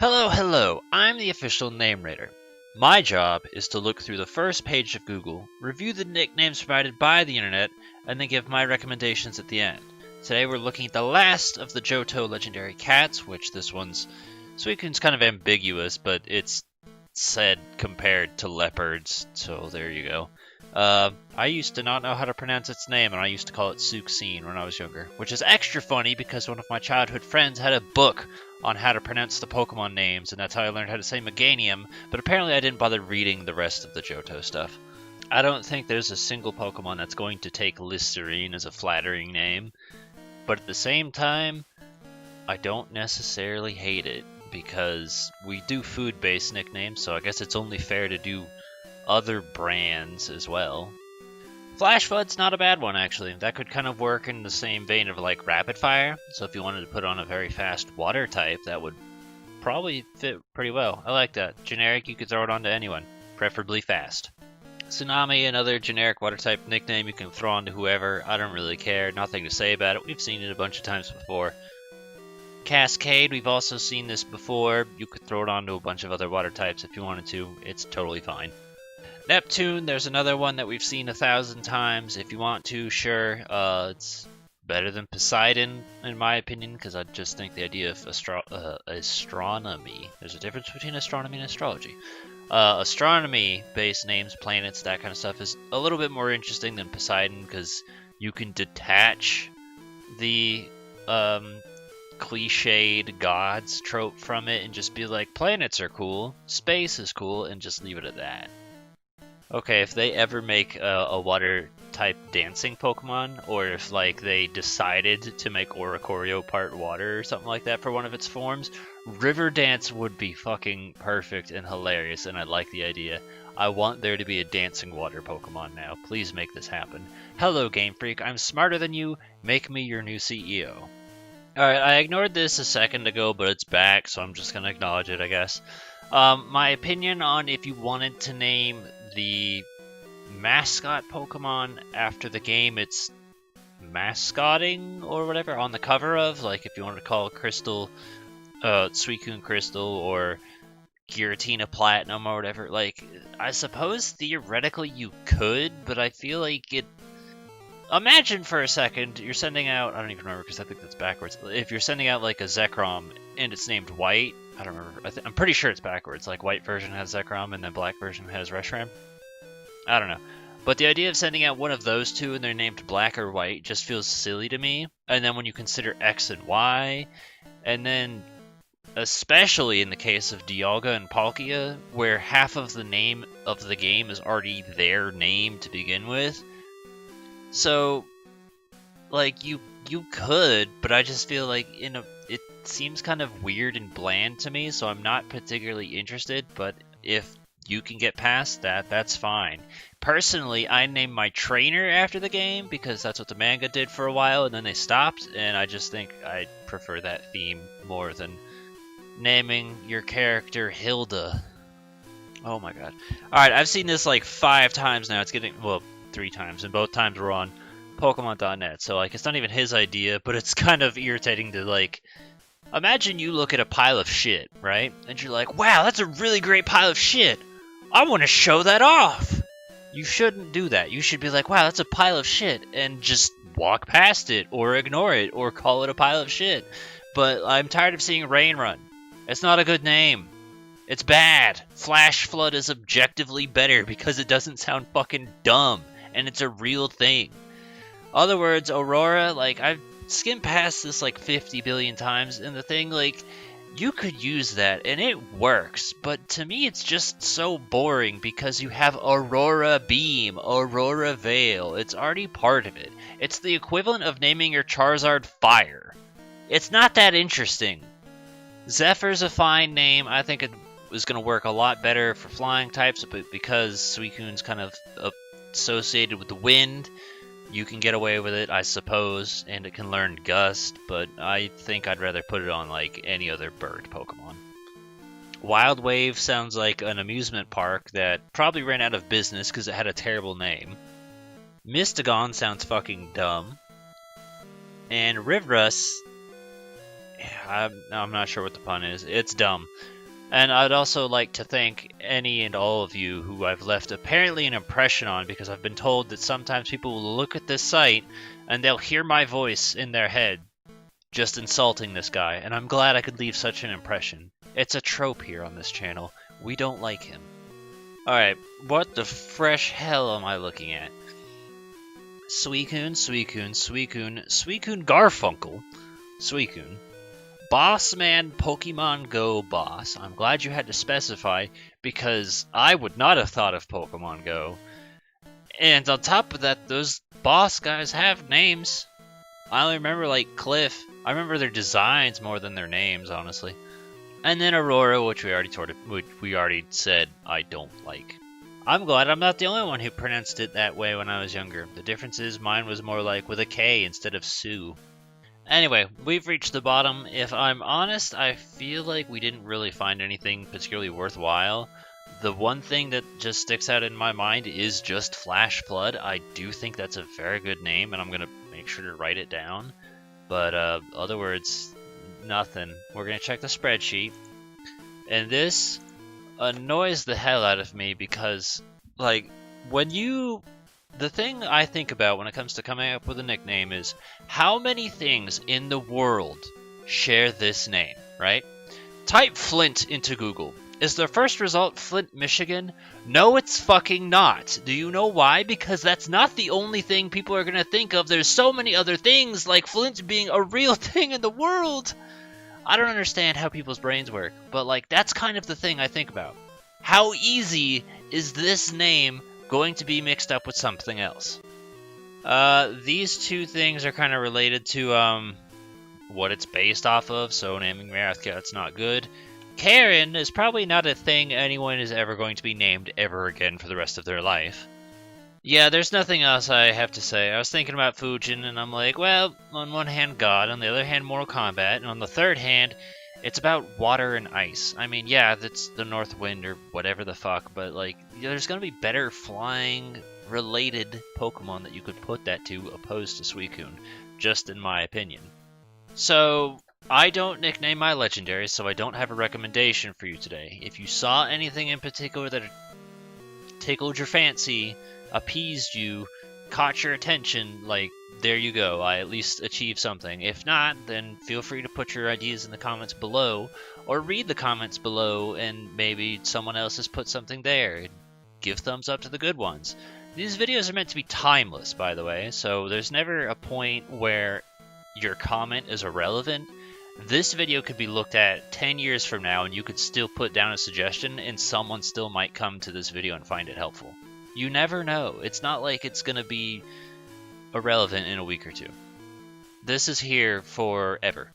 Hello, hello, I'm the official name rater. My job is to look through the first page of Google, review the nicknames provided by the internet, and then give my recommendations at the end. Today we're looking at the last of the Johto legendary cats, which this one's Suicune's kind of ambiguous, but it's said compared to leopards, so there you go. I used to not know how to pronounce its name, and I used to call it Suicune when I was younger, which is extra funny because one of my childhood friends had a book on how to pronounce the Pokemon names, and that's how I learned how to say Meganium, but apparently I didn't bother reading the rest of the Johto stuff. I don't think there's a single Pokemon that's going to take Listerine as a flattering name, but at the same time, I don't necessarily hate it, because we do food-based nicknames, so I guess it's only fair to do other brands as well. Flash Flood's not a bad one, actually. That could kind of work in the same vein of like Rapid Fire, so if you wanted to put on a very fast water type, that would probably fit pretty well. I like that. Generic, you could throw it onto anyone, preferably fast. Tsunami, another generic water type nickname you can throw onto whoever. I don't really care, nothing to say about it. We've seen it a bunch of times before. Cascade, we've also seen this before. You could throw it onto a bunch of other water types if you wanted to. It's totally fine. Neptune, there's another one that we've seen 1,000 times. If you want to, sure. It's better than Poseidon, in my opinion, because I just think the idea of astronomy, there's a difference between astronomy and astrology. Astronomy-based names, planets, that kind of stuff is a little bit more interesting than Poseidon, because you can detach the cliched gods trope from it and just be like, planets are cool, space is cool, and just leave it at that. Okay, if they ever make a water type dancing Pokemon, or if like they decided to make Oricorio part water or something like that for one of its forms, River Dance would be fucking perfect and hilarious, and I like the idea. I want there to be a dancing water Pokemon now. Please make this happen. Hello, Game Freak. I'm smarter than you. Make me your new CEO. Alright, I ignored this a second ago, but it's back, so I'm just gonna acknowledge it, I guess. My opinion on if you wanted to name the mascot Pokemon after the game it's mascotting or whatever on the cover of, like if you wanted to call Crystal Suicune Crystal or Giratina Platinum or whatever, like I suppose theoretically you could, but I feel like it. Imagine for a second you're sending out, I don't even remember because I think that's backwards. If you're sending out like a Zekrom and it's named White, I don't remember. I'm pretty sure it's backwards. Like white version has Zekrom and then black version has Reshiram. I don't know. But the idea of sending out one of those two and they're named black or white just feels silly to me. And then when you consider X and Y, and then especially in the case of Dialga and Palkia, where half of the name of the game is already their name to begin with. So, like, you could, but I just feel like it seems kind of weird and bland to me, so I'm not particularly interested, but if you can get past that, that's fine. Personally, I named my trainer after the game because that's what the manga did for a while, and then they stopped, and I just think I prefer that theme more than naming your character Hilda. Oh my god. Alright, I've seen this like 5 times now. It's getting, well, 3 times, and both times were on Pokemon.net, so like it's not even his idea, but it's kind of irritating to like imagine you look at a pile of shit, right? And you're like, wow, that's a really great pile of shit. I want to show that off. You shouldn't do that. You should be like, wow, that's a pile of shit, and just walk past it, or ignore it, or call it a pile of shit. But I'm tired of seeing Rain Run. It's not a good name. It's bad. Flash Flood is objectively better because it doesn't sound fucking dumb, and it's a real thing. Other words, Aurora, like, I've skimmed past this like 50 billion times, and the thing, like, you could use that, and it works, but to me it's just so boring because you have Aurora Beam, Aurora Veil. It's already part of it. It's the equivalent of naming your Charizard Fire. It's not that interesting. Zephyr's a fine name. I think it was going to work a lot better for flying types, but because Suicune's kind of associated with the wind, you can get away with it, I suppose, and it can learn Gust, but I think I'd rather put it on like any other bird Pokemon. Wild Wave sounds like an amusement park that probably ran out of business because it had a terrible name. Mystagon sounds fucking dumb. And Rivras I'm not sure what the pun is. It's dumb. And I'd also like to thank any and all of you who I've left apparently an impression on, because I've been told that sometimes people will look at this site and they'll hear my voice in their head just insulting this guy, and I'm glad I could leave such an impression. It's a trope here on this channel. We don't like him. Alright, what the fresh hell am I looking at? Suicune, Suicune Garfunkel, Suicune. Boss Man Pokemon Go boss. I'm glad you had to specify, because I would not have thought of Pokemon Go. And on top of that, those boss guys have names. I only remember, like, Cliff. I remember their designs more than their names, honestly. And then Aurora, which we already said I don't like. I'm glad I'm not the only one who pronounced it that way when I was younger. The difference is mine was more like with a K instead of Sue. Anyway, we've reached the bottom. If I'm honest, I feel like we didn't really find anything particularly worthwhile. The one thing that just sticks out in my mind is just Flash Flood. I do think that's a very good name, and I'm going to make sure to write it down. But other words, nothing. We're going to check the spreadsheet. And this annoys the hell out of me because, like, the thing I think about when it comes to coming up with a nickname is how many things in the world share this name, right? Type Flint into Google. Is the first result Flint, Michigan? No, it's fucking not. Do you know why? Because that's not the only thing people are going to think of. There's so many other things, like Flint being a real thing in the world. I don't understand how people's brains work, but, like, that's kind of the thing I think about. How easy is this name going to be mixed up with something else? These two things are kind of related to what it's based off of, so naming Meowthcat's not good. Karen is probably not a thing anyone is ever going to be named ever again for the rest of their life. Yeah, there's nothing else I have to say. I was thinking about Fujin, and I'm like, well, on one hand God, on the other hand Mortal Kombat, and on the third hand, it's about water and ice. I mean, yeah, that's the North Wind or whatever the fuck, but, like, there's gonna be better flying-related Pokemon that you could put that to opposed to Suicune, just in my opinion. So, I don't nickname my legendaries, so I don't have a recommendation for you today. If you saw anything in particular that tickled your fancy, appeased you, caught your attention, like, there you go, I at least achieved something. If not, then feel free to put your ideas in the comments below, or read the comments below and maybe someone else has put something there. Give thumbs up to the good ones. These videos are meant to be timeless, by the way, so there's never a point where your comment is irrelevant. This video could be looked at 10 years from now and you could still put down a suggestion and someone still might come to this video and find it helpful. You never know. It's not like it's gonna be irrelevant in a week or two. This is here forever.